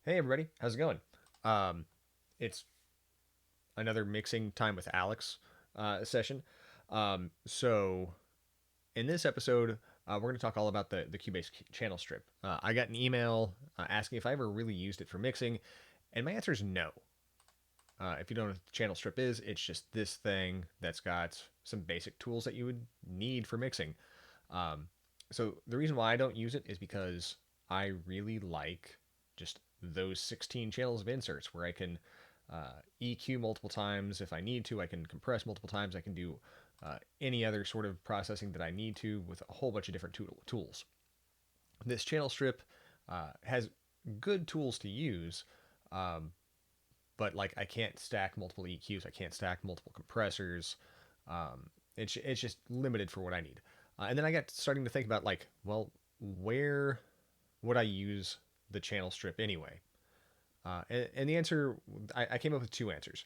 Hey everybody, how's it going? It's another mixing time with Alex session. So in this episode, we're going to talk all about the Cubase channel strip. I got an email asking if I ever really used it for mixing, and my answer is no. If you don't know what the channel strip is, it's just this thing that's got some basic tools that you would need for mixing. Um, so the reason why I don't use it is because I really like just those 16 channels of inserts where I can EQ multiple times if I need to. I can compress multiple times. I can do any other sort of processing that I need to with a whole bunch of different tools. This channel strip has good tools to use, um, but like I can't stack multiple EQs. I can't stack multiple compressors. It's just limited for what I need. And then I got starting to think about like, well, where would I use the channel strip anyway? And the answer, I came up with two answers.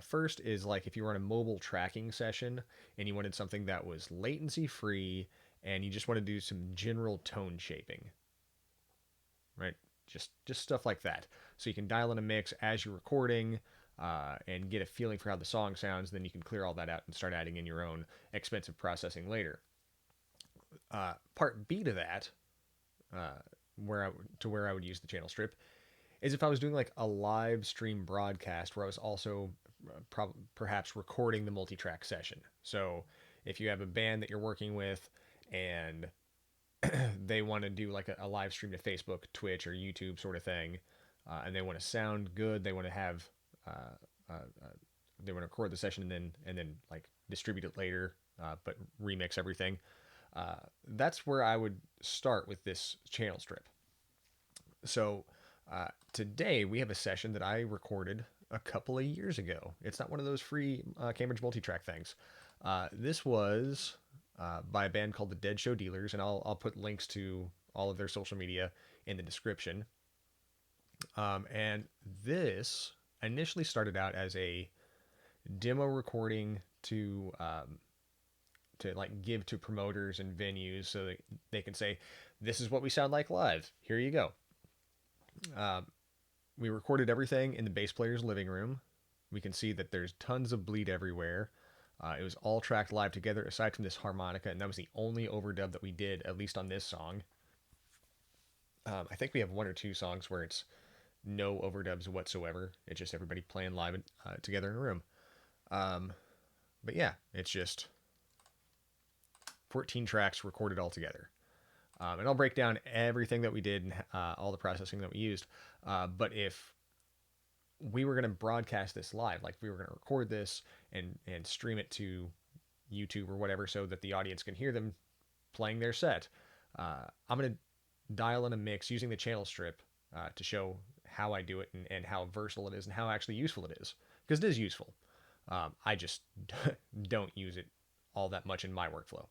First is like if you were on a mobile tracking session and you wanted something that was latency free and you just want to do some general tone shaping, right? Just stuff like that. So you can dial in a mix as you're recording and get a feeling for how the song sounds. Then you can clear all that out and start adding in your own expensive processing later. Part B to that, uh, where I would use the channel strip, is if I was doing like a live stream broadcast where I was also perhaps recording the multi-track session. So if you have a band that you're working with and they want to do like a live stream to Facebook, Twitch, or YouTube sort of thing, and they want to sound good, they want to have uh, uh, uh, they want to record the session and then like distribute it later, but remix everything. Uh, that's where I would start with this channel strip. So today we have a session that I recorded a couple of years ago. It's not one of those free Cambridge multi-track things. This was by a band called the Dead Show Dealers, and I'll put links to all of their social media in the description. And this initially started out as a demo recording to like give to promoters and venues so that they can say, "This is what we sound like live. Here you go." Um, we recorded everything in the bass player's living room. We can see that there's tons of bleed everywhere. It was all tracked live together, aside from this harmonica, and that was the only overdub that we did, at least on this song. I think we have one or two songs where it's no overdubs whatsoever. It's just everybody playing live together in a room. Um, but yeah, it's just 14 tracks recorded all together. And I'll break down everything that we did and all the processing that we used. But if we were going to broadcast this live, like we were going to record this and stream it to YouTube or whatever, so that the audience can hear them playing their set, I'm going to dial in a mix using the channel strip to show how I do it and how versatile it is and how actually useful it is, because it is useful. I just don't use it all that much in my workflow.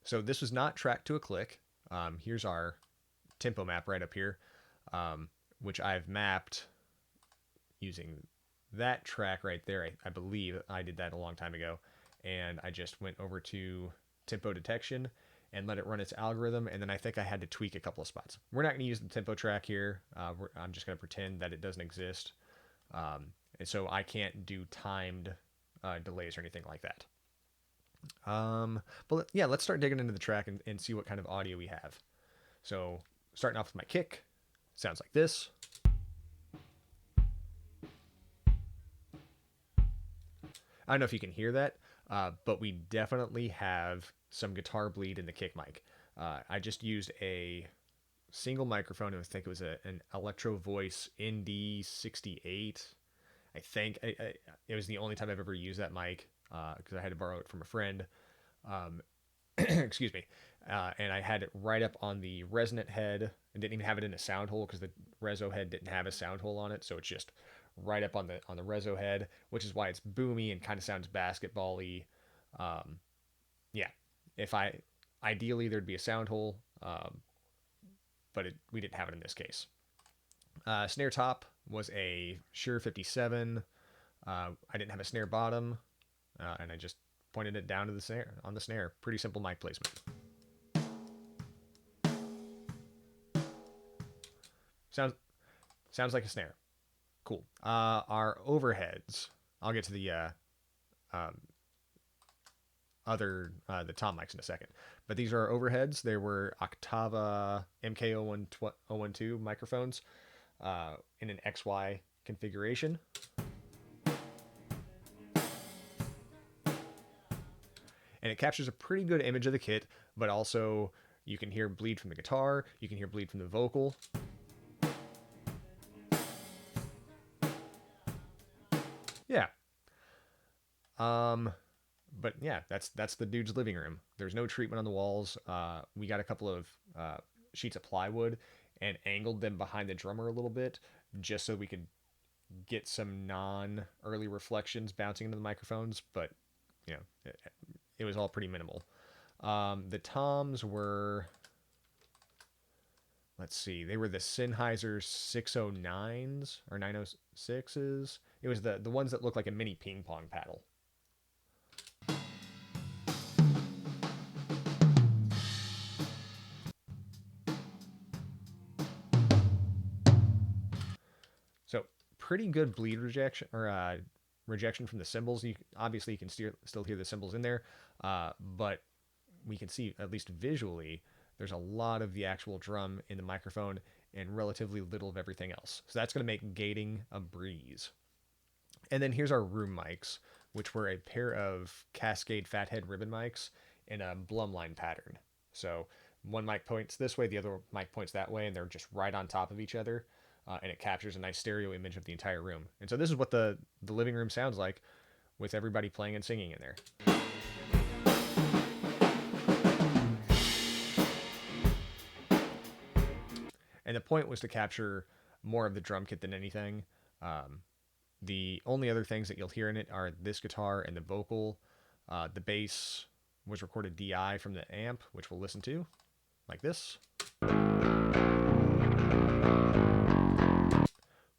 So this was not tracked to a click. Here's our tempo map right up here, which I've mapped using that track right there. I believe I did that a long time ago. And I just went over to tempo detection and let it run its algorithm. And then I think I had to tweak a couple of spots. We're not going to use the tempo track here. I'm just going to pretend that it doesn't exist. And so I can't do timed delays or anything like that. But yeah, let's start digging into the track and see what kind of audio we have. So starting off with my kick, sounds like this. I don't know if you can hear that, but we definitely have some guitar bleed in the kick mic. I just used a single microphone. I think it was an Electro Voice ND68. I think it was the only time I've ever used that mic because I had to borrow it from a friend. Um, excuse me. And I had it right up on the resonant head and didn't even have it in a sound hole because the reso head didn't have a sound hole on it. So it's just right up on the reso head, which is why it's boomy and kind of sounds basketball-y. Um, yeah, if I ideally there'd be a sound hole, but we didn't have it in this case. Snare top was a Shure 57. I didn't have a snare bottom, and I just pointed it down to the snare on the snare. Pretty simple mic placement. Sounds Sounds like a snare. Cool. Our overheads. I'll get to the um, the tom mics in a second. But these are our overheads. They were Octava MK012 microphones in an XY configuration. And it captures a pretty good image of the kit, but also you can hear bleed from the guitar, you can hear bleed from the vocal. Yeah. But yeah, that's the dude's living room. There's no treatment on the walls. We got a couple of sheets of plywood and angled them behind the drummer a little bit, just so we could get some non-early reflections bouncing into the microphones. But you know, it was all pretty minimal. The toms were, let's see, they were the Sennheiser 609s or 906s. It was the ones that look like a mini ping pong paddle. So pretty good bleed rejection or rejection from the cymbals. You can still hear the cymbals in there, but we can see, at least visually, there's a lot of the actual drum in the microphone and relatively little of everything else. So that's going to make gating a breeze. And then here's our room mics, which were a pair of Cascade Fathead ribbon mics in a Blumline pattern. So one mic points this way, the other mic points that way, and they're just right on top of each other. And it captures a nice stereo image of the entire room. And so this is what the living room sounds like with everybody playing and singing in there. And the point was to capture more of the drum kit than anything. The only other things that you'll hear in it are this guitar and the vocal. The bass was recorded DI from the amp, which we'll listen to, like this.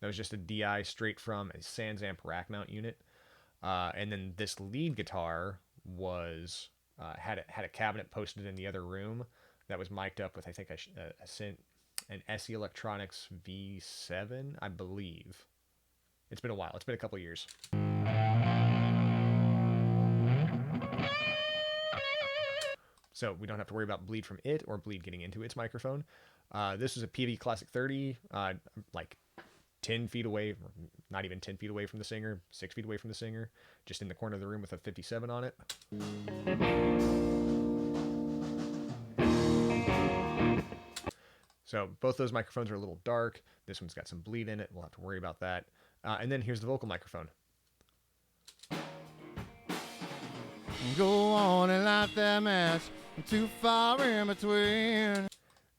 That was just a DI straight from a Sans amp rack mount unit. And then this lead guitar was had a cabinet posted in the other room that was mic'd up with, I think, an SE Electronics V7, I believe. It's been a while. It's been a couple years. So we don't have to worry about bleed from it or bleed getting into its microphone. This is a PV Classic 30, like 10 feet away, not even 10 feet away from the singer, 6 feet away from the singer, just in the corner of the room with a 57 on it. So both those microphones are a little dark. This one's got some bleed in it. We'll have to worry about that. And then here's the vocal microphone. Go on and light that match. I'm too far in between.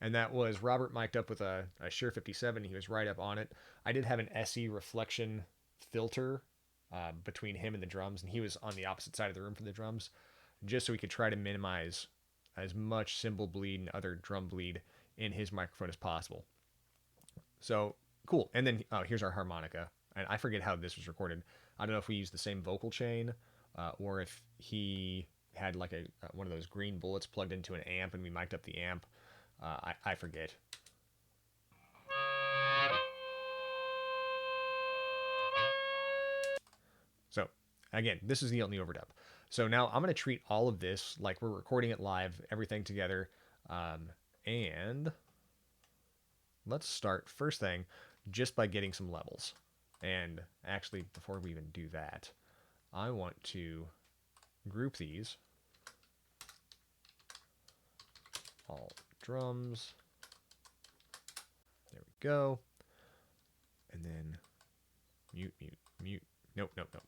And that was Robert mic'd up with a Shure 57. He was right up on it. I did have an SE reflection filter between him and the drums, and he was on the opposite side of the room from the drums, just so we could try to minimize as much cymbal bleed and other drum bleed in his microphone as possible. So cool. And then here's our harmonica. And I forget how this was recorded. I don't know if we used the same vocal chain or if he had like one of those green bullets plugged into an amp and we mic'd up the amp. I forget. So again, this is the only overdub. So now I'm going to treat all of this like we're recording it live, everything together. And let's start first thing just by getting some levels. And actually, before we even do that, I want to group these. All drums. There we go. And then mute, mute, mute. Nope, nope, nope.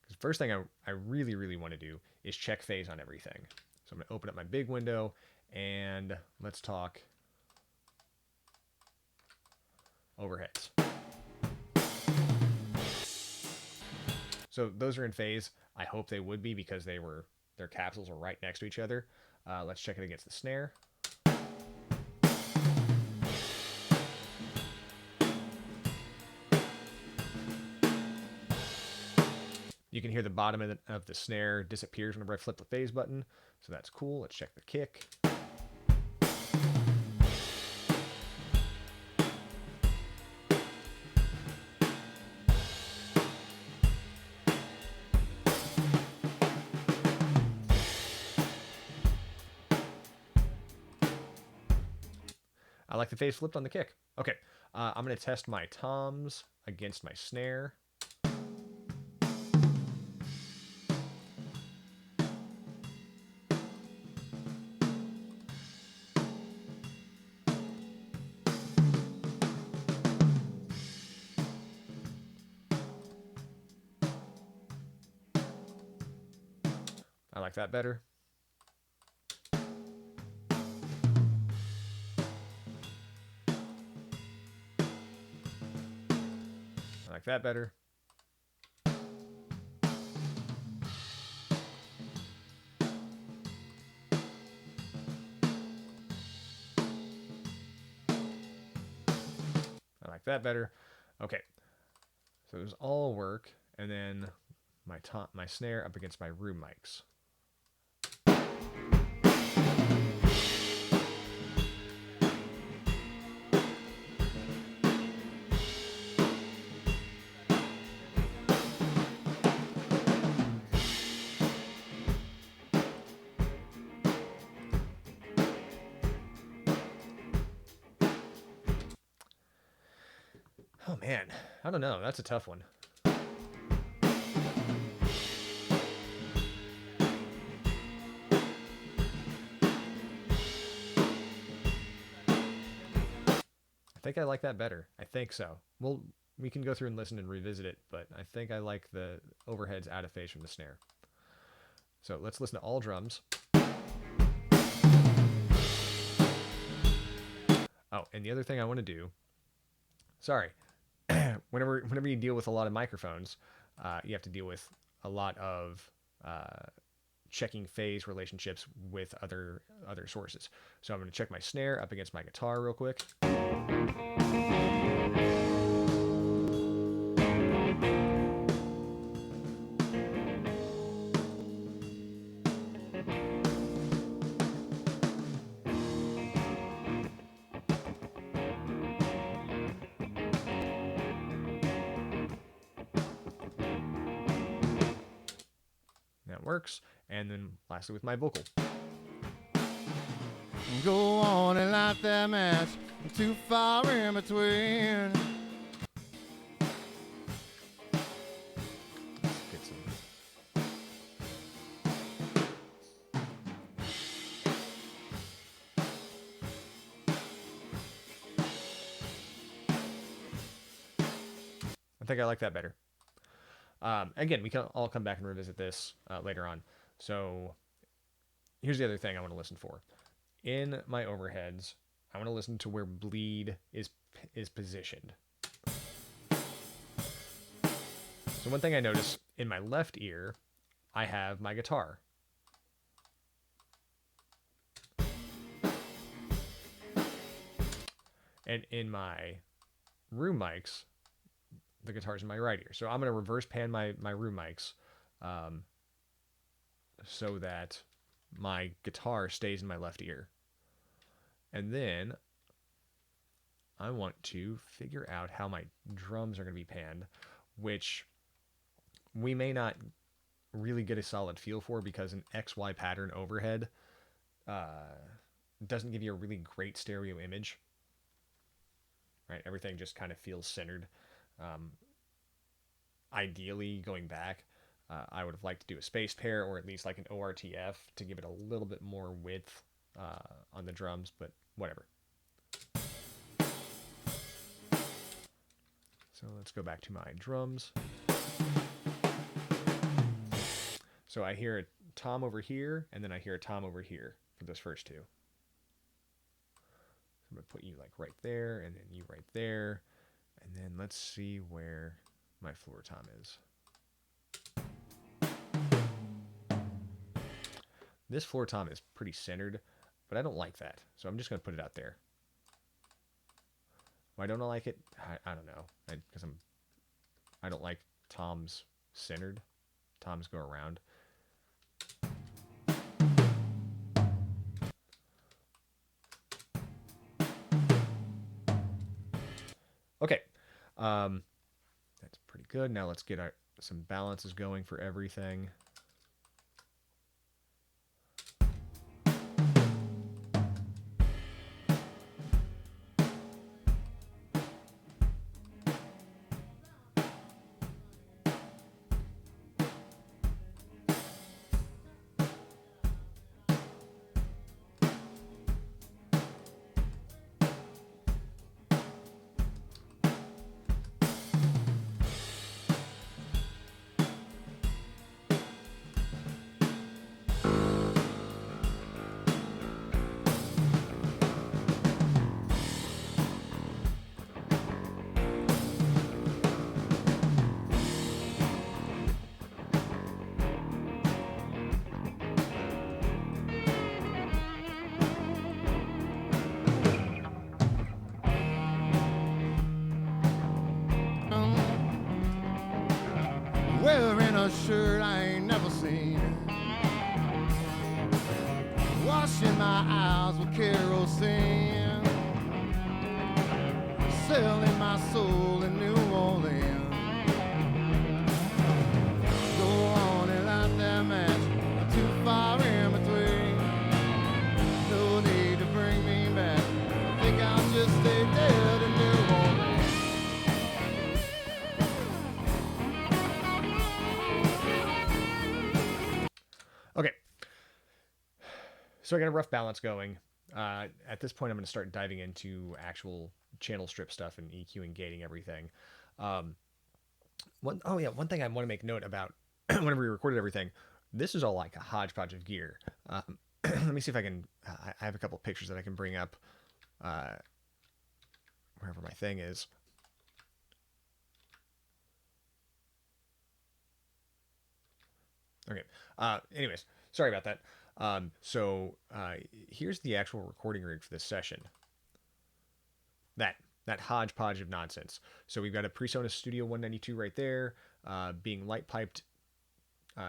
Because first thing I really, really want to do is check phase on everything. So I'm going to open up my big window and let's talk overheads. So those are in phase. I hope they would be because their capsules are right next to each other. Let's check it against the snare. You can hear the bottom of the snare disappears whenever I flip the phase button, so that's cool. Let's check the kick. I like the phase flipped on the kick. Okay, I'm going to test my toms against my snare. I like that better. I like that better. I like that better. Okay, so those all work, and then my snare up against my room mics. Oh man, I don't know. That's a tough one. I think I like that better. I think so. Well, we can go through and listen and revisit it, but I think I like the overheads out of phase from the snare. So let's listen to all drums. Oh, and the other thing I want to do, sorry, whenever you deal with a lot of microphones, you have to deal with a lot of checking phase relationships with other sources. So I'm going to check my snare up against my guitar real quick. That works. And then lastly with my vocal. Go on and light that match, too far in between. Get some. I think I like that better. Again, we can all come back and revisit this later on. So here's the other thing I want to listen for. In my overheads, I want to listen to where bleed is positioned. So one thing I notice in my left ear, I have my guitar. And in my room mics, the guitar's in my right ear. So I'm going to reverse pan my room mics so that my guitar stays in my left ear. And then I want to figure out how my drums are going to be panned, which we may not really get a solid feel for because an XY pattern overhead doesn't give you a really great stereo image. Right? Everything just kind of feels centered. Ideally, going back, I would have liked to do a space pair or at least like an ORTF to give it a little bit more width on the drums, but whatever. So let's go back to my drums. So I hear a tom over here, and then I hear a tom over here for those first two. So I'm going to put you like right there, and then you right there. And then let's see where my floor tom is. This floor tom is pretty centered, but I don't like that. So I'm just going to put it out there. Why don't I like it? I don't know. Because I don't like toms centered. Toms go around. Okay. That's pretty good. Now let's get some balances going for everything. shirt I ain't never seen. Washing my eyes with kerosene. Selling my soul in New Orleans. Go on and light that match. I'm too far in between. No need to bring me back. I think I'll just stay dead in New Orleans. Okay. So I got a rough balance going. At this point, I'm going to start diving into actual channel strip stuff and EQ and gating everything. Um, one thing I want to make note about whenever we recorded everything, this is all like a hodgepodge of gear. Let me see if I can. I have a couple pictures that I can bring up uh, wherever my thing is. Okay. Anyways, sorry about that. Here's the actual recording rig for this session. That hodgepodge of nonsense. So we've got a PreSonus Studio 192 right there, being light piped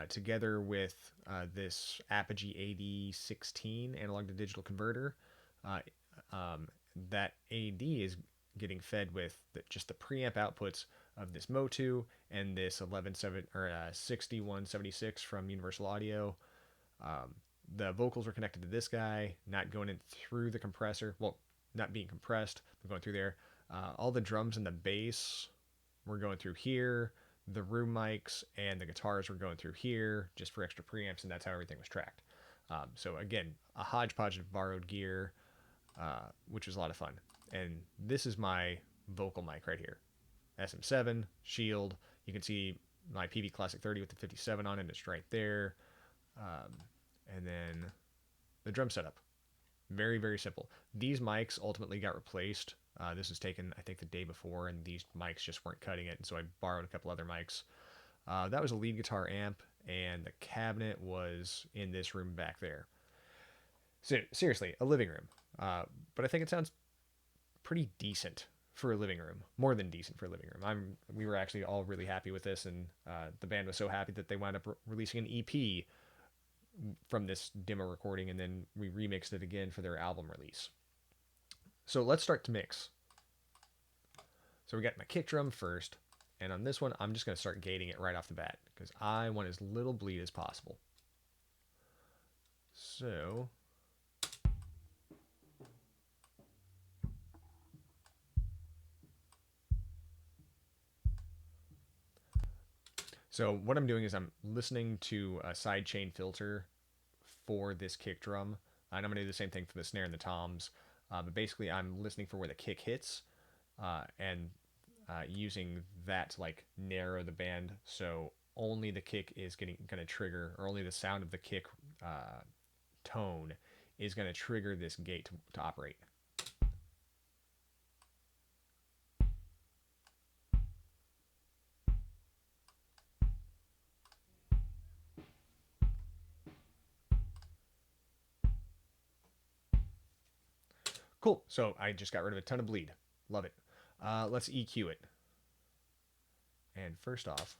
together with this Apogee AD16 analog to digital converter. Uh, um, that AD is getting fed with just the preamp outputs of this Motu and this 6176 from Universal Audio. Um, the vocals are connected to this guy, not going in through the compressor. Well, not being compressed, but going through there. All the drums and the bass were going through here. The room mics and the guitars were going through here just for extra preamps, and that's how everything was tracked. So again, a hodgepodge of borrowed gear, which was a lot of fun. And this is my vocal mic right here. SM7, Shield. You can see my PV Classic 30 with the 57 on it. It's right there. And then the drum setup. Very, very simple. These mics ultimately got replaced. This was taken, I think, the day before, and these mics just weren't cutting it, and so I borrowed a couple other mics. That was a lead guitar amp, and the cabinet was in this room back there. So, seriously, a living room. But I think it sounds pretty decent for a living room. More than decent for a living room. We were actually all really happy with this, and the band was so happy that they wound up releasing an EP from this demo recording, and then we remixed it again for their album release. So let's start to mix. So we got my kick drum first, and on this one, I'm just going to start gating it right off the bat because I want as little bleed as possible. So what I'm doing is I'm listening to a sidechain filter for this kick drum, and I'm going to do the same thing for the snare and the toms. But basically, I'm listening for where the kick hits, and using that to like narrow the band, so only the kick is going to trigger, or only the sound of the kick tone is going to trigger this gate to operate. Cool. So I just got rid of a ton of bleed. Love it. Let's EQ it. And first off,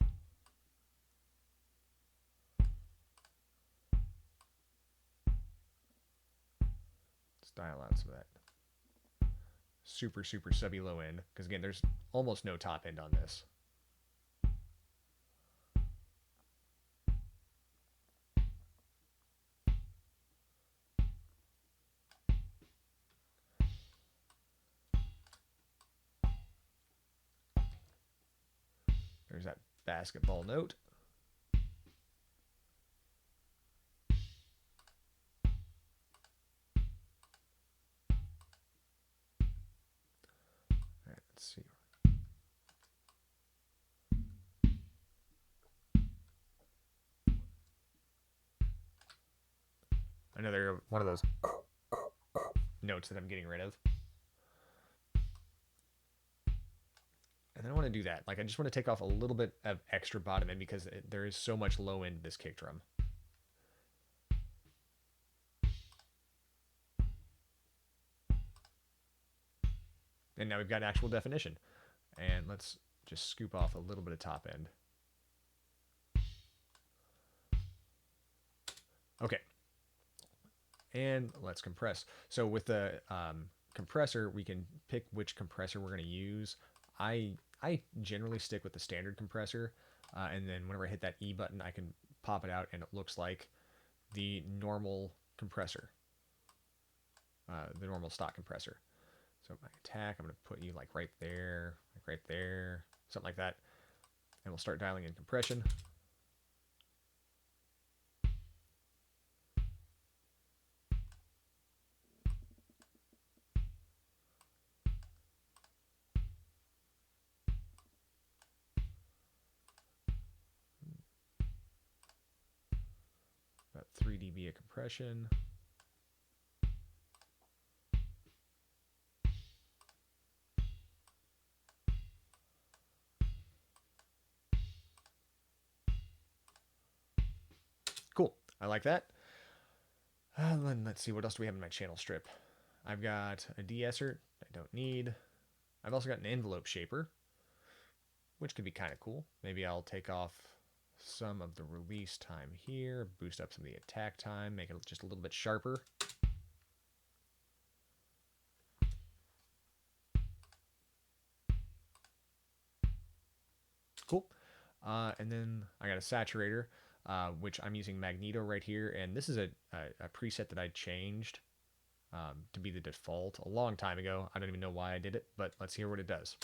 let's dial out some of that super, super subby low end, because again, there's almost no top end on this. There's that basketball note. All right, let's see. Another one of those notes that I'm getting rid of. And then I want to do that. Like, I just want to take off a little bit of extra bottom end because there is so much low end this kick drum. And now we've got actual definition. And let's just scoop off a little bit of top end. Okay, and let's compress. So with the compressor, we can pick which compressor we're going to use. I generally stick with the standard compressor, and then whenever I hit that E button, I can pop it out, and it looks like the normal compressor, the normal stock compressor. So my attack, I'm going to put you like right there, something like that, and we'll start dialing in compression. About 3 dB of compression. Cool. I like that. Then let's see, what else do we have in my channel strip? I've got a de-esser I don't need. I've also got an envelope shaper, which could be kind of cool. Maybe I'll take off some of the release time here, boost up some of the attack time, make it just a little bit sharper. Cool. And then I got a saturator, which I'm using Magneto right here. And this is a preset that I changed to be the default a long time ago. I don't even know why I did it, but let's hear what it does.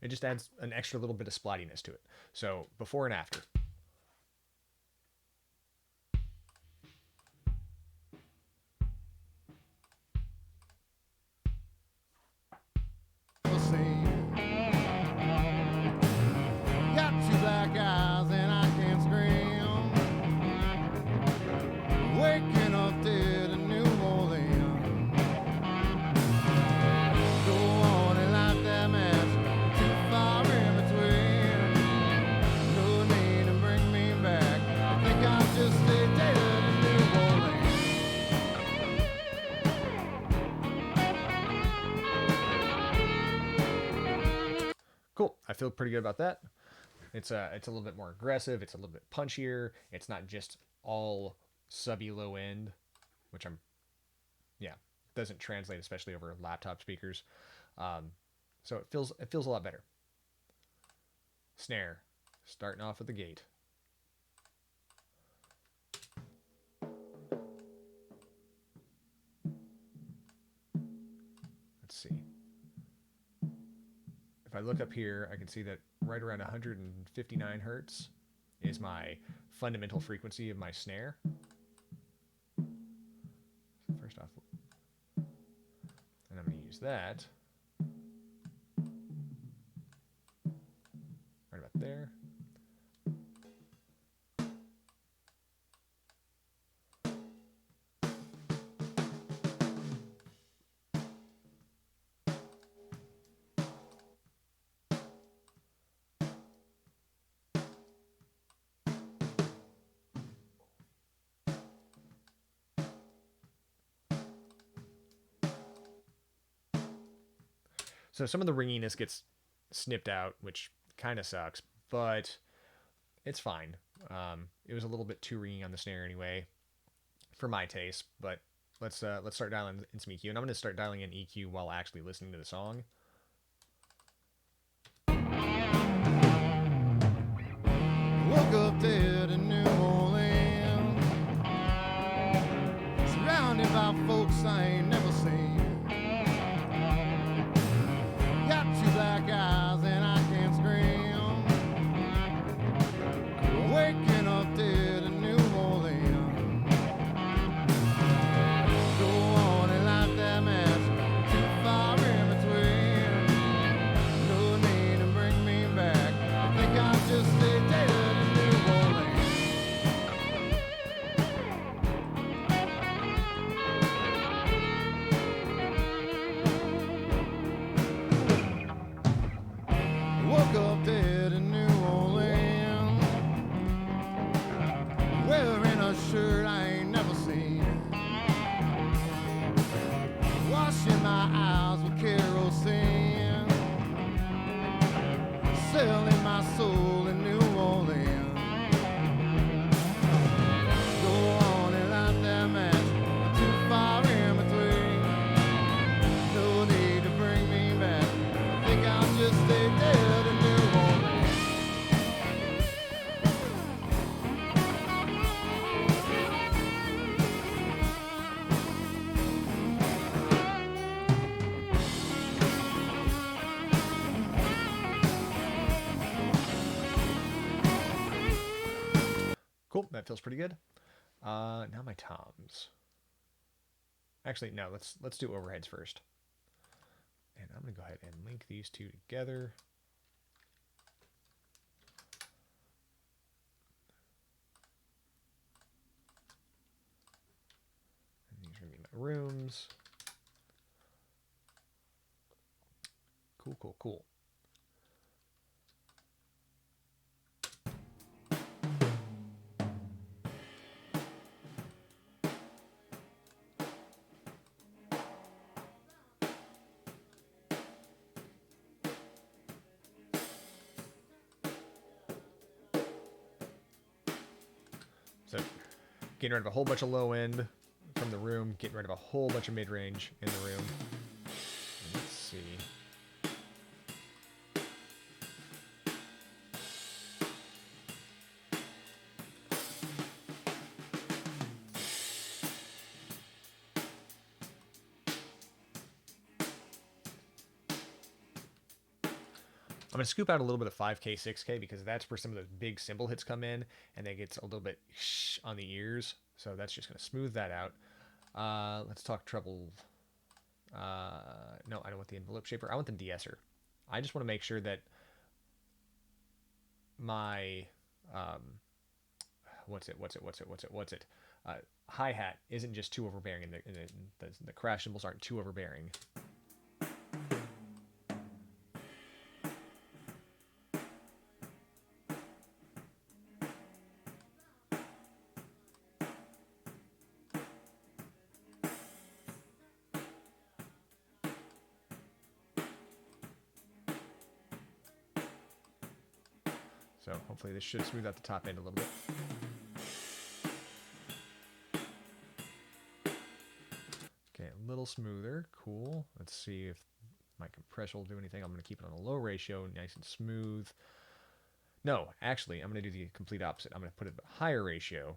It just adds an extra little bit of splattiness to it. So before and after. Got two black eyes and I can't scream. Waking up dead in New Orleans. Go on and light that match. Too far in between. No need to bring me back. I think I'll just stay dead in New Orleans. Cool. I feel pretty good about that. It's a little bit more aggressive. It's a little bit punchier. It's not just all subby low end, which doesn't translate, especially over laptop speakers. So it feels a lot better. Snare, starting off with the gate. Let's see. If I look up here, I can see that right around 159 hertz is my fundamental frequency of my snare. So first off, and I'm going to use that right about there. So some of the ringiness gets snipped out, which kind of sucks, but it's fine. It was a little bit too ringy on the snare anyway, for my taste. But let's start dialing in some EQ, and I'm going to start dialing in EQ while actually listening to the song. Woke up dead in New Orleans, surrounded by folks I ain't never seen. Got two black eyes and I can't scream. Waking up dead in New Orleans. Go on and light that match. Too far in between. soul in New Orleans. Go on and light that match, too far in between. No need to bring me back, I think I'll just stay dead in New Orleans. Cool, that feels pretty good. Now my toms. Actually, no, let's do overheads first. And I'm gonna go ahead and link these two together. And these are gonna be my rooms. Cool, cool, cool. So getting rid of a whole bunch of low end from the room, getting rid of a whole bunch of mid range in the room. Let's see. I'm going to scoop out a little bit of 5K, 6K because that's where some of those big cymbal hits come in and they get a little bit on the ears. So that's just going to smooth that out. Let's talk treble. No, I don't want the envelope shaper. I want the de-esser. I just want to make sure that my what's it? Hi-hat isn't just too overbearing, and the crash cymbals aren't too overbearing. So hopefully this should smooth out the top end a little bit. Okay, a little smoother. Cool. Let's see if my compression will do anything. I'm going to keep it on a low ratio, nice and smooth. No, actually, I'm going to do the complete opposite. I'm going to put it at a higher ratio,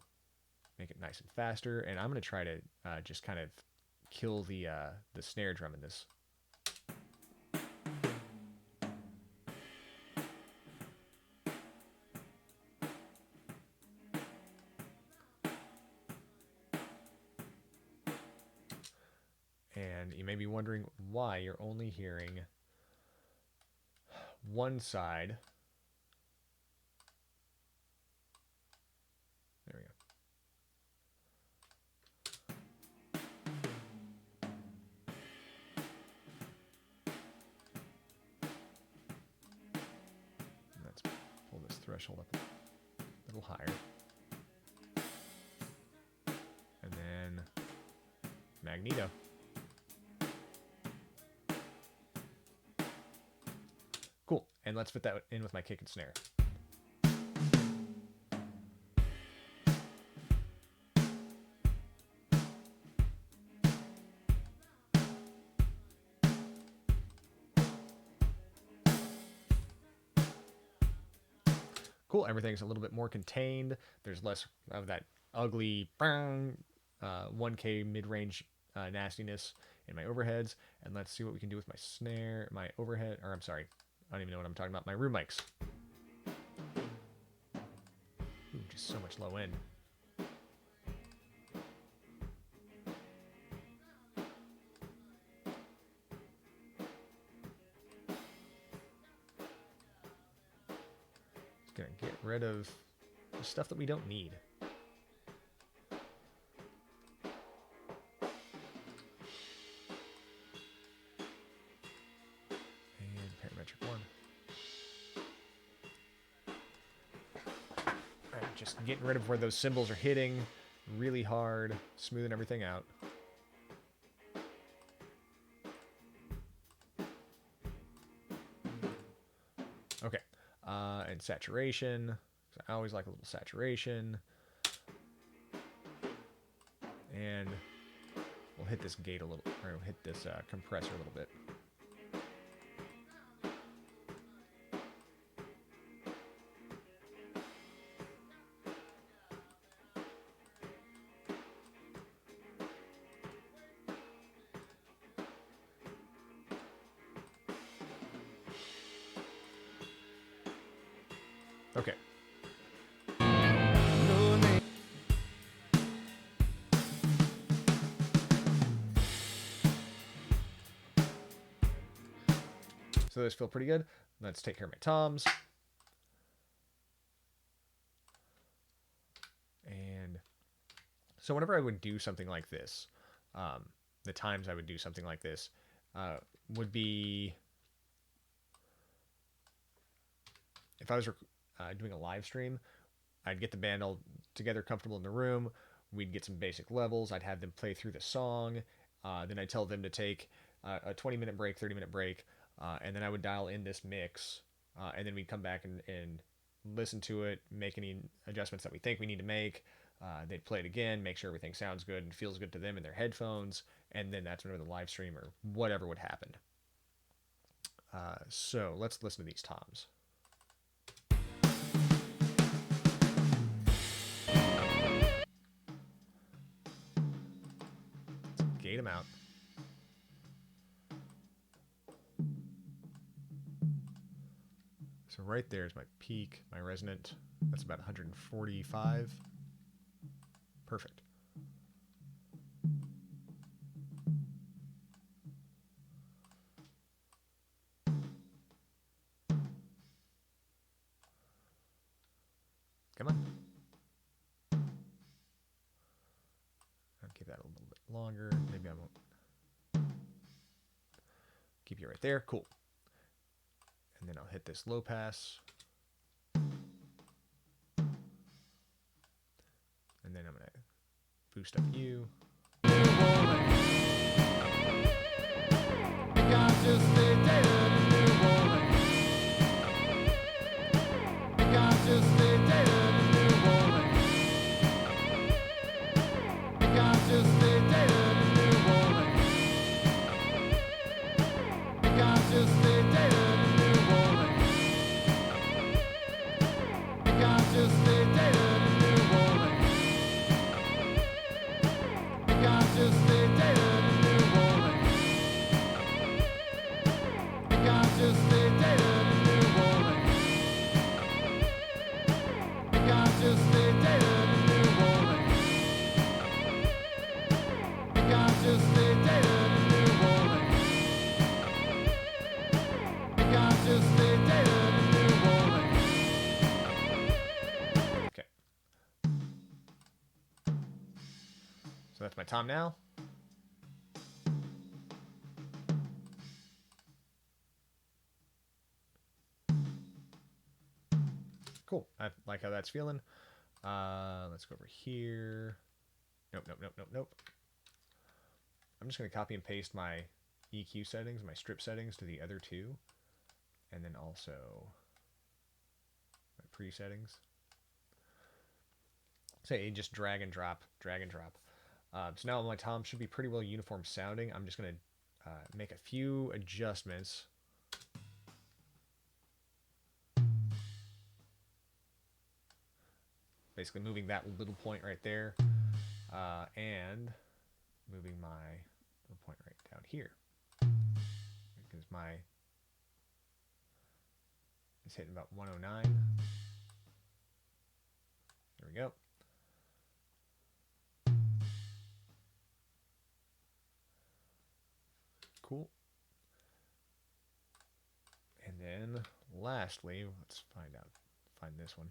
make it nice and faster, and I'm going to try to just kind of kill the snare drum in this. And you may be wondering why you're only hearing one side. There we go. Let's pull this threshold up a little higher. And then magneto. Cool, and let's fit that in with my kick and snare. Cool, everything's a little bit more contained. There's less of that ugly 1K mid-range nastiness in my overheads. And let's see what we can do with my snare, my overhead, or I'm sorry, I don't even know what I'm talking about, my room mics. Ooh, just so much low end. Just gonna get rid of the stuff that we don't need. Just getting rid of where those cymbals are hitting really hard, smoothing everything out. Okay, and And saturation. I always like a little saturation. And we'll hit this gate a little, or we'll hit this compressor a little bit. Okay. So those feel pretty good. Let's take care of my toms. And so whenever I would do something like this, the times I would do something like this would be if I was doing a live stream. I'd get the band all together, comfortable in the room. We'd get some basic levels. I'd have them play through the song. Then I'd tell them to take a 20-minute break, 30-minute break, and then I would dial in this mix, and then we'd come back and listen to it, make any adjustments that we think we need to make. They'd play it again, make sure everything sounds good and feels good to them in their headphones, and then that's whenever the live stream or whatever would happen. So let's listen to these toms. Gate them out. So right there is my peak, my resonant. That's about 145. Perfect. Come on. I'll give that a little bit longer. Maybe I won't. Keep you right there. Cool. And then I'll hit this low pass. And then I'm going to boost up U. So that's my tom now. Cool. I like how that's feeling. Let's go over here. Nope, nope, nope, nope, nope. I'm just going to copy and paste my EQ settings, my strip settings to the other two. And then also my pre-settings. Say just drag and drop, drag and drop. So now my tom should be pretty well uniform sounding. I'm just going to make a few adjustments. Basically moving that little point right there and moving my little point right down here. Because my it's hitting about 109. There we go. Cool. And then lastly, let's find this one.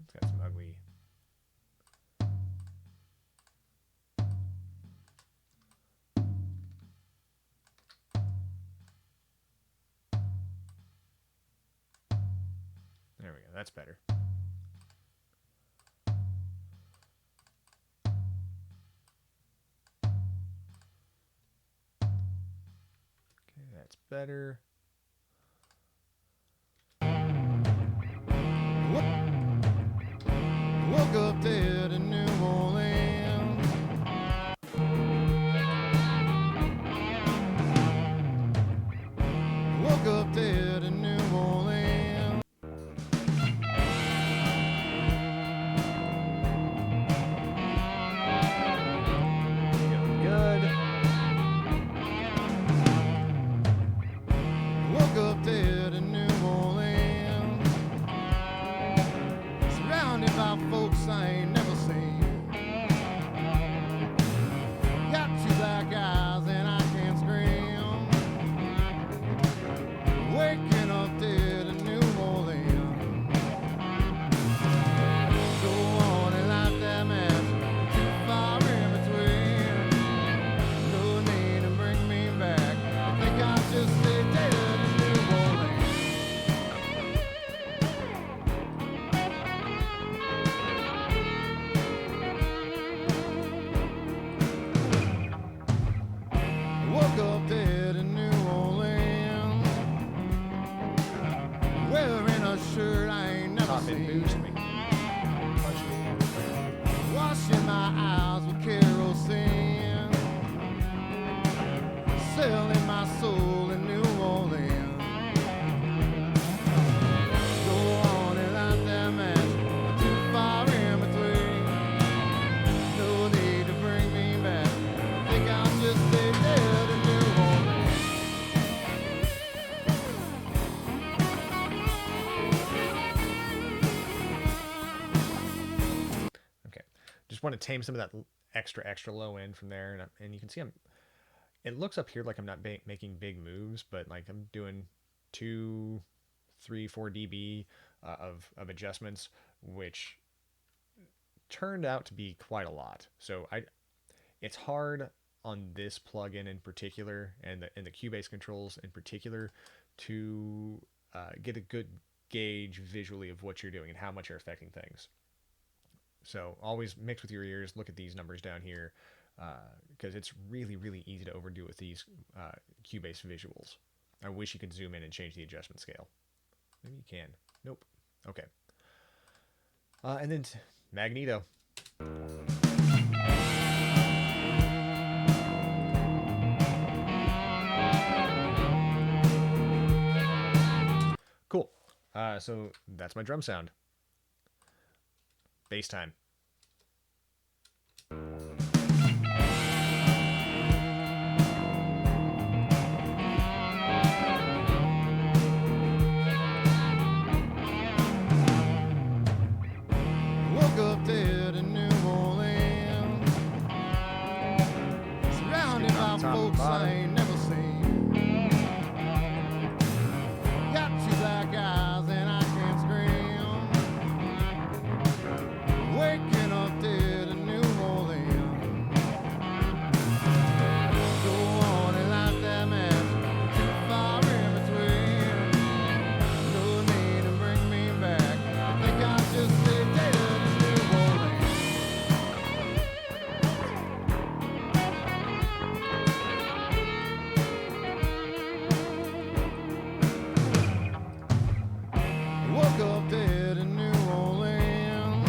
It's got some ugly. There we go. That's better. Okay, that's better. Woke up dead in New Orleans. Woke up dead in New Orleans. Feeling good. Woke up dead in New Orleans. Surrounded by folks I ain't never seen. Got two black eyes and I can't scream. Waking up dead in New Orleans. Go on and light that match. Too far in between. No need to bring me back. I think I'll just stay dead in New Orleans. Woke up dead in New Orleans. Wearing a shirt I ain't never Pop and seen. boost me. Washing my eyes with kerosene. Selling my soul in New Orleans. Go on and light that match. Too far in between. No need to bring me back. I think I'll just stay dead in New Orleans. Okay, just want to tame some of that extra low end from there, and you can see it looks up here like I'm not making big moves, but like I'm doing 2, 3, 4 dB of adjustments, which turned out to be quite a lot. So it's hard on this plugin in particular, and the Cubase controls in particular, to get a good gauge visually of what you're doing and how much you're affecting things. So always mix with your ears. Look at these numbers down here, because it's really easy to overdo with these Cubase visuals. I wish you could zoom in and change the adjustment scale. Maybe you can. Nope. Okay. And then Magneto. Cool. So that's my drum sound. Bass time. Woke up dead in New Orleans. Surrounded by Top and folks I bottom. ain't never seen. Got two black eyes and I can't scream. Waking up dead in New Orleans. Go on and light that match. Too far in between. No need to bring me back. I think I'll just stay dead in New Orleans. Woke up dead in New Orleans.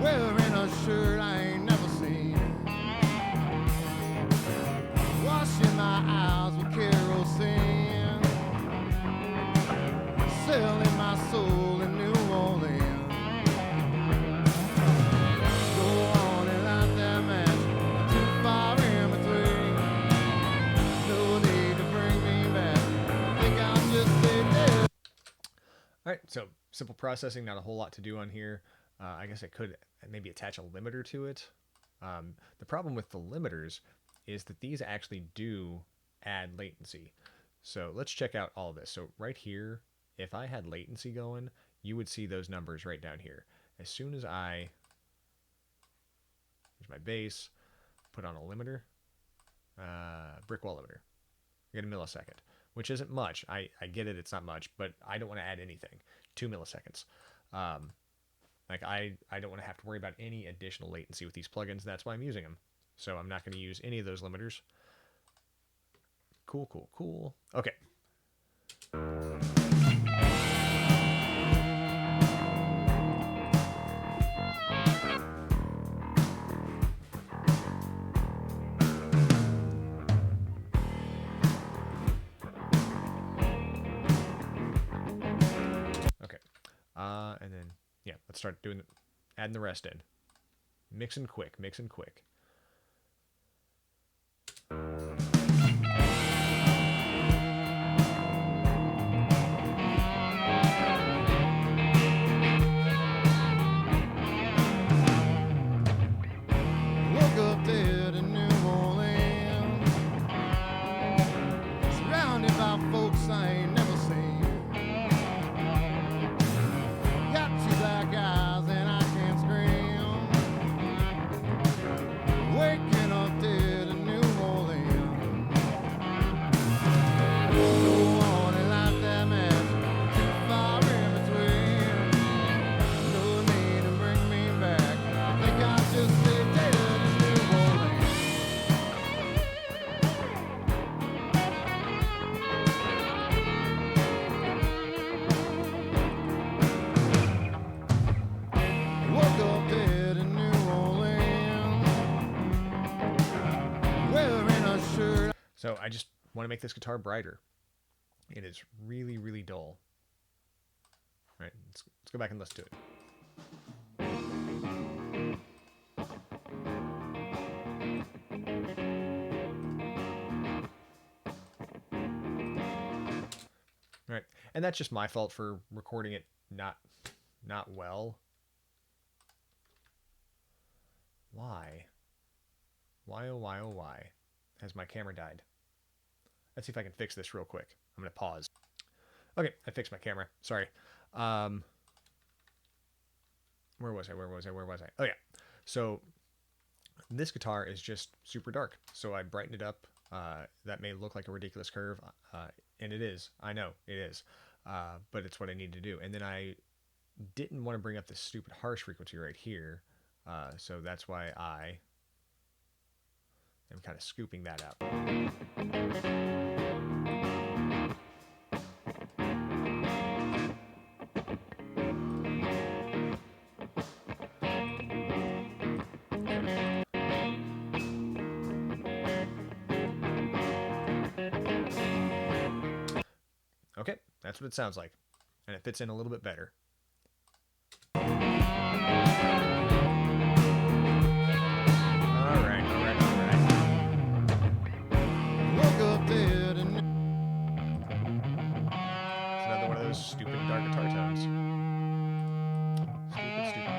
Wearing a shirt I ain't never seen. Washing my eyes with kerosene. Selling my soul in New Orleans. Go on and light that match. Too far in between. No need to bring me back. I think I'll just stay dead. All right, so simple processing, not a whole lot to do on here. I guess I could maybe attach a limiter to it. The problem with the limiters is that these actually do add latency. So let's check out all of this. So right here, if I had latency going, you would see those numbers right down here. As soon as I, here's my bass, put on a limiter, brick wall limiter, I get a millisecond, which isn't much. I get it, it's not much, but I don't want to add anything. 2 milliseconds. Like I don't want to have to worry about any additional latency with these plugins. That's why I'm using them. So I'm not going to use any of those limiters. Cool, cool, cool. Okay. Okay. And then, yeah, let's start doing adding the rest in. Mixing quick, mixing quick. Woke up dead in New Orleans, surrounded by folks I ain't never seen. Got two black eyes and I can't scream. Waking up dead in New Orleans. No one in life that matters, too far in between. No need to bring me back. I think I'll just stay dead in New Orleans. Woke up dead in New Orleans, wearing a shirt. So I just want to make this guitar brighter. It is really, really dull. All right, let's go back and listen to it. All right, and that's just my fault for recording it not well. Why? Why, oh, why, oh, why has my camera died? Let's see if I can fix this real quick. I'm going to pause. Okay, I fixed my camera. Sorry. Where was I? Oh, yeah. So this guitar is just super dark. So I brightened it up. That may look like a ridiculous curve, and it is. I know, it is. But it's what I need to do. And then I didn't want to bring up this stupid harsh frequency right here. So that's why I am kind of scooping that out. Okay, that's what it sounds like. And it fits in a little bit better. Alright. Woke up dead in It's another one of those stupid dark guitar tones. Stupid.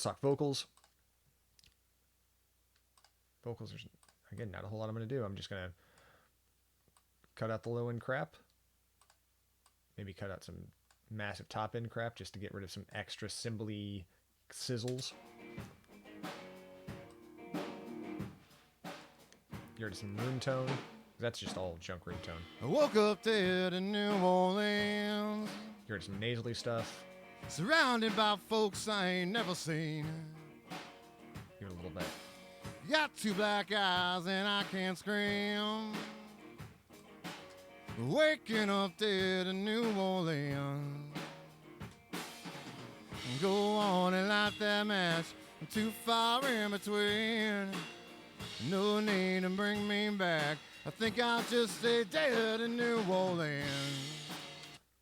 talk vocals. Vocals, there's, again, not a whole lot I'm going to do. I'm just going to cut out the low end crap. Maybe cut out some massive top end crap just to get rid of some extra cymbally sizzles. Get rid of some room tone. That's just all junk room tone. I woke up dead in New Orleans. Get rid of some nasally stuff. Surrounded by folks I ain't never seen. Give it a little bit. Got two black eyes and I can't scream. Waking up dead in New Orleans. Go on and light that match. I'm too far in between. No need to bring me back. I think I'll just stay dead in New Orleans.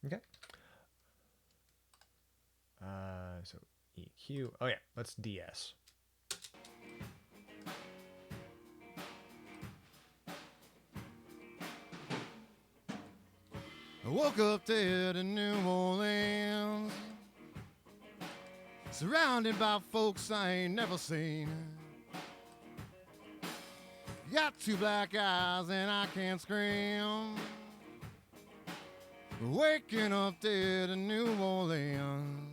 Okay. So EQ. Oh yeah, let's DS. I woke up dead in New Orleans. Surrounded by folks I ain't never seen. Got two black eyes and I can't scream. Waking up dead in New Orleans.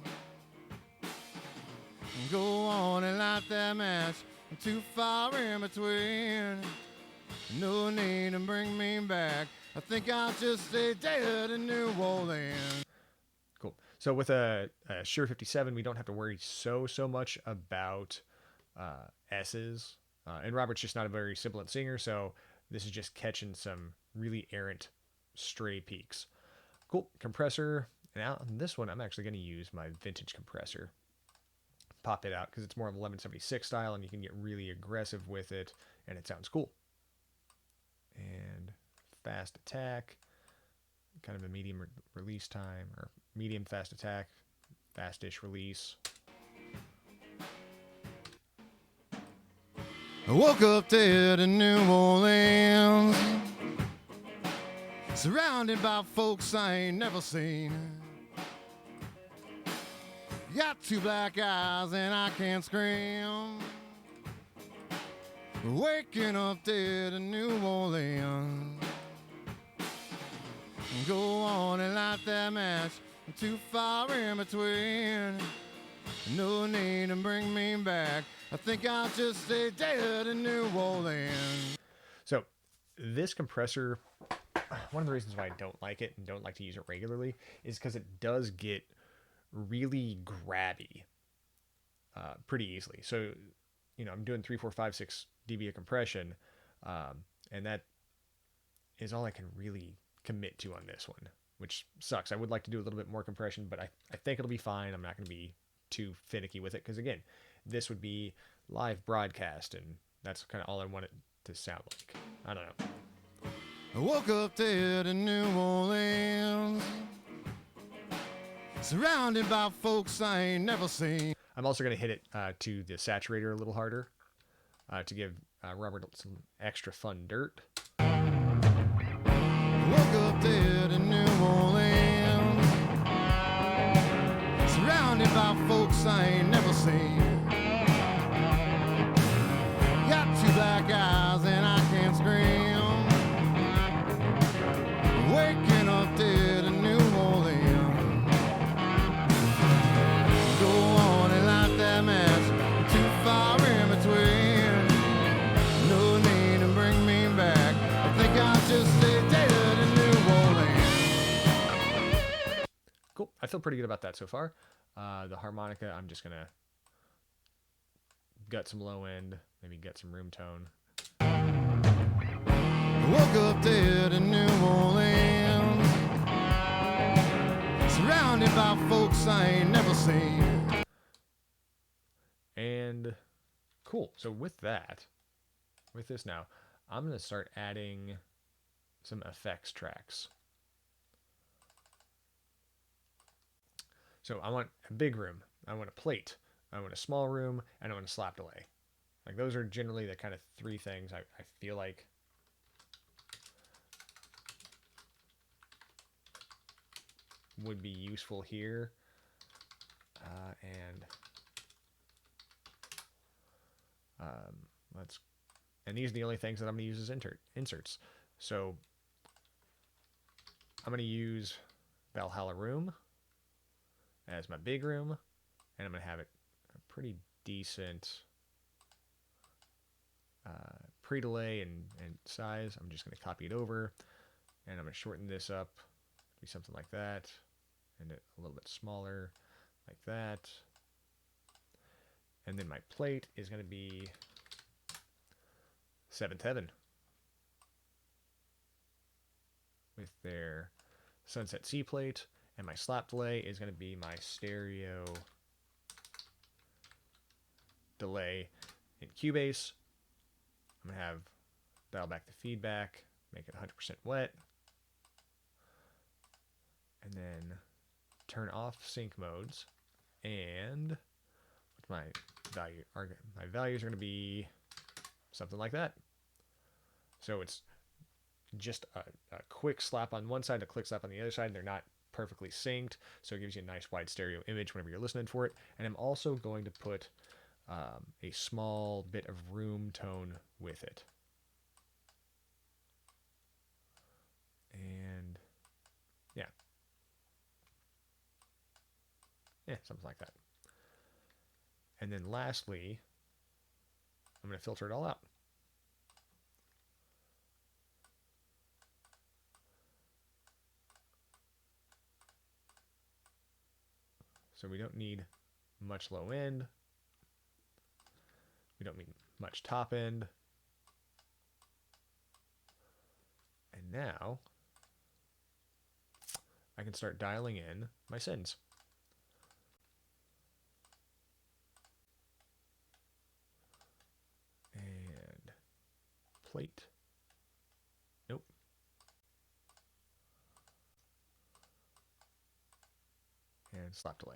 Go on and light that match. I'm too far in between. No need to bring me back. I think I'll just stay dead in New Orleans. Cool. So with a Shure 57, we don't have to worry so much about S's. And Robert's just not a very sibilant singer, so this is just catching some really errant stray peaks. Cool. Compressor. Now on this one, I'm actually going to use my vintage compressor. Pop it out because it's more of 1176 style and you can get really aggressive with it and it sounds cool. And fast attack, kind of a medium release time, or medium fast attack, fast-ish release. I woke up dead in New Orleans. Surrounded by folks I ain't never seen. Got two black eyes and I can't scream. Waking up dead in New Orleans. Go on and light that match. I'm too far in between. No need to bring me back. I think I'll just stay dead in New Orleans. So this compressor, one of the reasons why I don't like it and don't like to use it regularly is because it does get really grabby pretty easily. So, you know, I'm doing 3, 4, 5, 6 dB of compression, and that is all I can really commit to on this one, which sucks. I would like to do a little bit more compression, but I think it'll be fine. I'm not going to be too finicky with it because, again, this would be live broadcast, and that's kind of all I want it to sound like. I don't know. I woke up dead in New Orleans. Surrounded by folks I ain't never seen. I'm also going to hit it to the saturator a little harder to give Robert some extra fun dirt. Woke up dead in New Orleans. Surrounded by folks I ain't never seen. Got two black eyes and I can't scream. Waking up dead in New Orleans. Go on and light that match. Too far in between. No need to bring me back. I think I'll just stay dead in New Orleans. Cool. I feel pretty good about that so far. The harmonica, I'm just going to gut some low end, maybe get some room tone. I woke up dead in New Orleans. Surrounded by folks I ain't never seen. And cool. So with this now, I'm going to start adding some effects tracks. So I want a big room, I want a plate, I want a small room, and I want a slap delay. Like those are generally the kind of three things I feel like would be useful here. And Let's, and these are the only things that I'm going to use as inserts. So I'm going to use Valhalla Room as my big room, and I'm going to have it a pretty decent pre-delay and size. I'm just going to copy it over, and I'm going to shorten this up to be something like that, and a little bit smaller like that. And then my plate is going to be Seventh Heaven with their Sunset C plate, and my slap delay is going to be my stereo delay in Cubase. I'm going to have dial back the feedback, make it 100% wet, and then turn off sync modes. And my values are going to be something like that. So it's just a quick slap on one side, a quick slap on the other side. They're not perfectly synced, so it gives you a nice wide stereo image whenever you're listening for it. And I'm also going to put a small bit of room tone with it. And yeah, something like that. And then lastly, I'm going to filter it all out. So we don't need much low end. We don't need much top end. And now I can start dialing in my sends. And plate. Nope. And slap delay.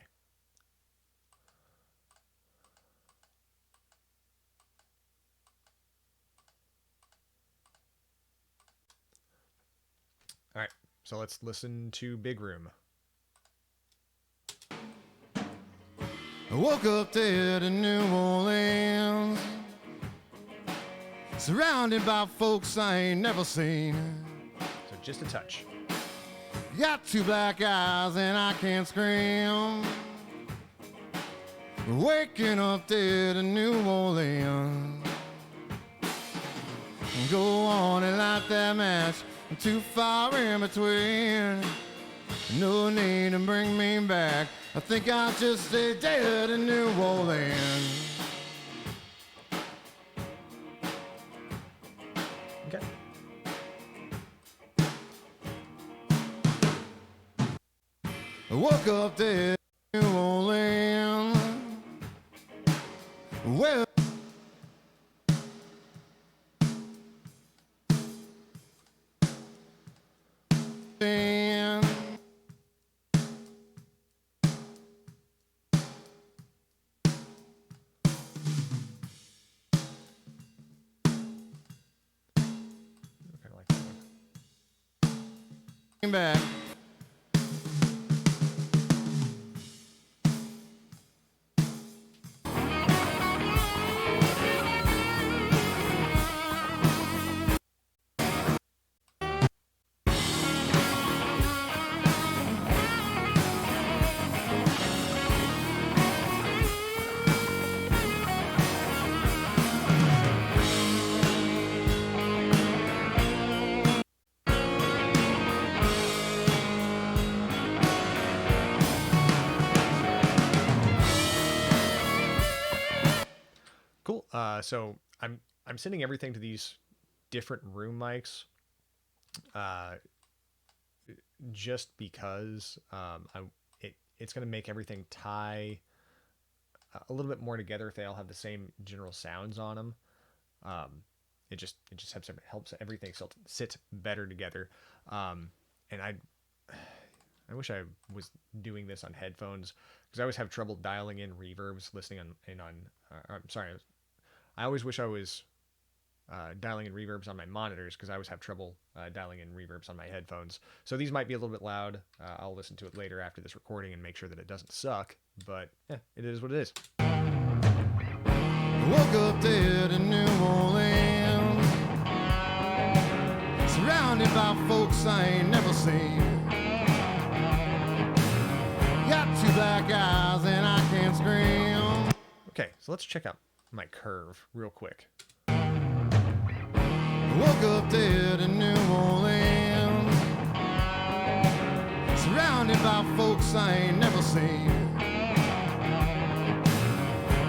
All right, so let's listen to Big Room. I woke up dead in New Orleans, surrounded by folks I ain't never seen. So just a touch. Got two black eyes and I can't scream. Waking up dead in New Orleans. Go on and light that match. I'm too far in between. No need to bring me back. I think I'll just stay dead in New Orleans. Okay. I woke up dead in New Orleans. Well, Kind of like that one. back. Cool. So I'm sending everything to these different room mics, just because it's going to make everything tie a little bit more together if they all have the same general sounds on them. It just helps everything sit better together. And I wish I was doing this on headphones, because I always have trouble dialing in reverbs listening on. I'm sorry, I always wish I was dialing in reverbs on my monitors, because I always have trouble dialing in reverbs on my headphones. So these might be a little bit loud. I'll listen to it later after this recording and make sure that it doesn't suck. But yeah, it is what it is. Woke up dead in New Orleans, surrounded by folks I ain't never seen. Got two black eyes and I can't scream. Okay, so let's check out my curve real quick. Woke up dead in New Orleans, surrounded by folks I ain't never seen.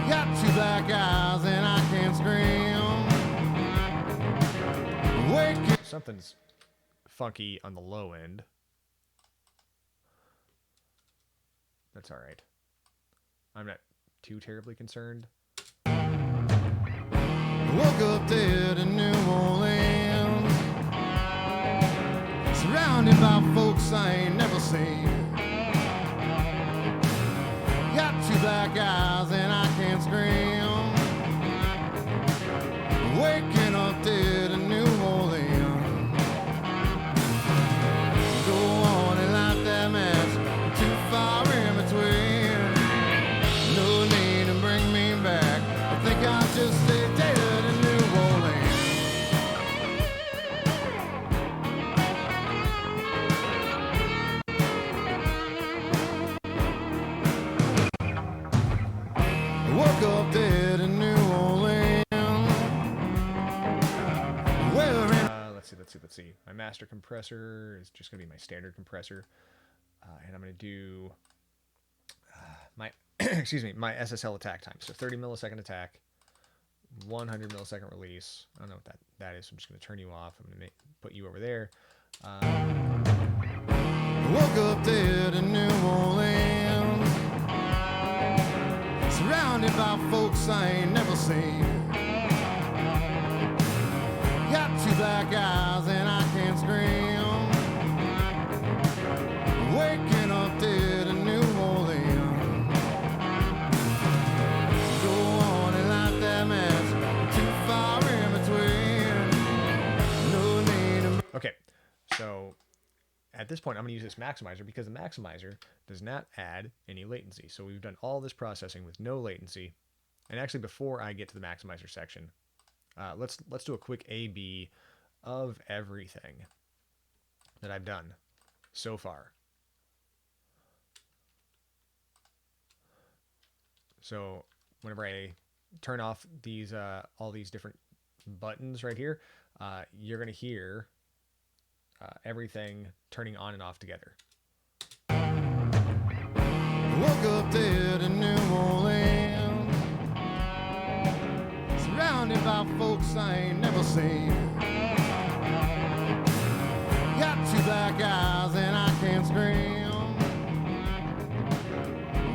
Got two black eyes and I can't scream. Waking. Something's funky on the low end. That's all right. I'm not too terribly concerned. Woke up dead in New Orleans, surrounded by folks I ain't never seen. Got two black eyes and I can't scream. Waking up dead in New Orleans. Go on and light that match, too far in between. No need to bring me back, I think I'll just stay dead in New Orleans. Woke up dead in New Orleans. Let's see. My master compressor is just gonna be my standard compressor, and I'm gonna do my excuse me, my SSL attack time. So 30 millisecond attack, 100 millisecond release. I don't know what that is. So I'm just gonna turn you off. I'm gonna put you over there. Woke up dead in New Orleans, surrounded by folks I ain't never seen. Got two black eyes and I can't scream. Waking up dead in New Orleans. Go on and light that match, too far in between. No need to. Okay, so at this point, I'm going to use this maximizer because the maximizer does not add any latency. So we've done all this processing with no latency. And actually, before I get to the maximizer section, let's do a quick A/B of everything that I've done so far. So whenever I turn off these all these different buttons right here, you're going to hear everything turning on and off together. Woke up dead in New Orleans, surrounded by folks I ain't never seen. Got two black eyes and I can't scream.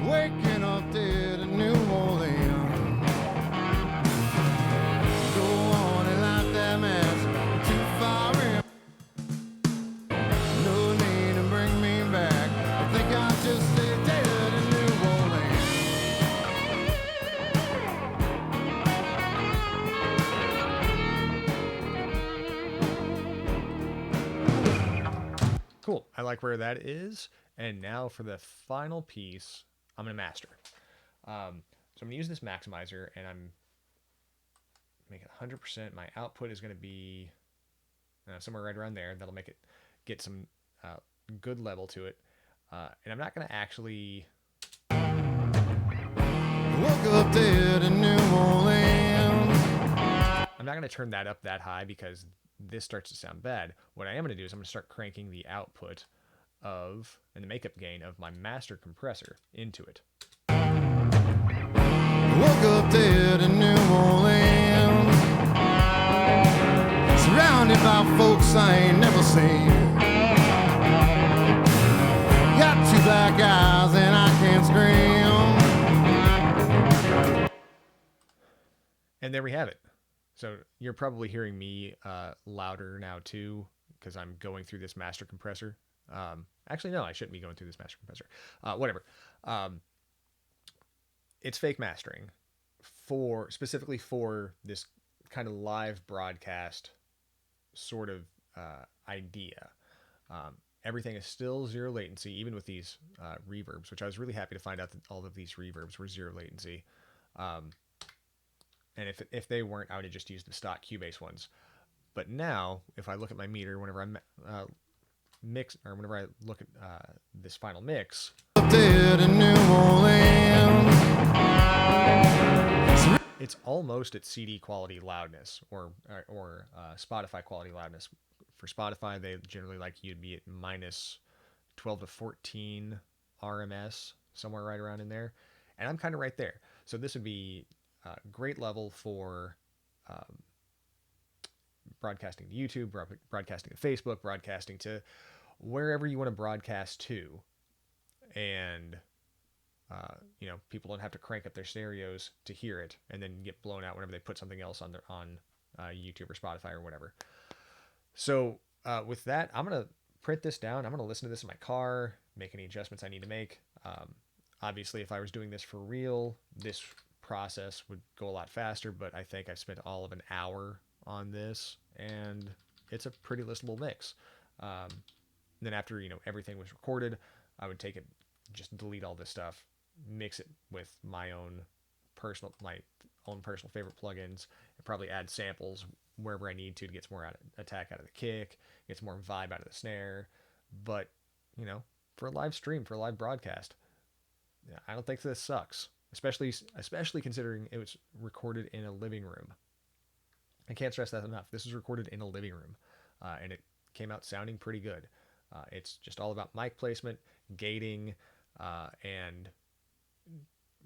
Waking up dead in New Orleans. Go on and light that match, too far in. No need to bring me back, I think I'll just stay dead in New Orleans. Cool. I like where that is. And now for the final piece, I'm going to master. So I'm going to use this maximizer, and I'm making 100%. My output is going to be somewhere right around there. That'll make it get some good level to it. And I'm not going to actually... Woke up dead in New Orleans. I'm not going to turn that up that high because this starts to sound bad. What I am going to do is I'm going to start cranking the output of, and the makeup gain of my master compressor into it. Woke up dead in New Orleans, surrounded by folks I ain't never seen. Got two black eyes and I can't scream. And there we have it. So you're probably hearing me louder now too, because I'm going through this master compressor. Actually, no, I shouldn't be going through this master compressor. Whatever. It's fake mastering specifically for this kind of live broadcast sort of idea. Everything is still zero latency, even with these reverbs, which I was really happy to find out that all of these reverbs were zero latency. And if they weren't, I would have just used the stock Cubase ones. But now, if I look at my meter, whenever I mix, or whenever I look at this final mix, in New Orleans. it's almost at CD quality loudness or Spotify quality loudness. For Spotify, they generally like you to be at minus 12 to 14 RMS, somewhere right around in there, and I'm kind of right there. So this would be a great level for um, broadcasting to YouTube, broadcasting to Facebook, broadcasting to wherever you want to broadcast to, and people don't have to crank up their stereos to hear it and then get blown out whenever they put something else on YouTube or Spotify or whatever. So with that, I'm gonna print this down. I'm gonna listen to this in my car, make any adjustments I need to make. Obviously, if I was doing this for real, this process would go a lot faster. But I think I've spent all of an hour on this, and it's a pretty listenable mix. Um, then after everything was recorded, I would take it, just delete all this stuff, mix it with my own personal favorite plugins, and probably add samples wherever I need to get some more attack out of the kick, get some more vibe out of the snare. But you know, for a live stream, for a live broadcast, yeah, I don't think this sucks. Especially considering it was recorded in a living room. I can't stress that enough. This was recorded in a living room, and it came out sounding pretty good. It's just all about mic placement, gating, and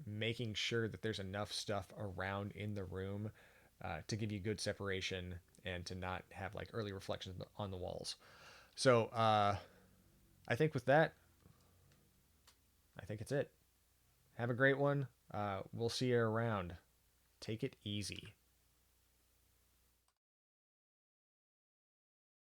making sure that there's enough stuff around in the room to give you good separation and to not have like early reflections on the walls. So I think with that, I think it's it. Have a great one. We'll see you around. Take it easy.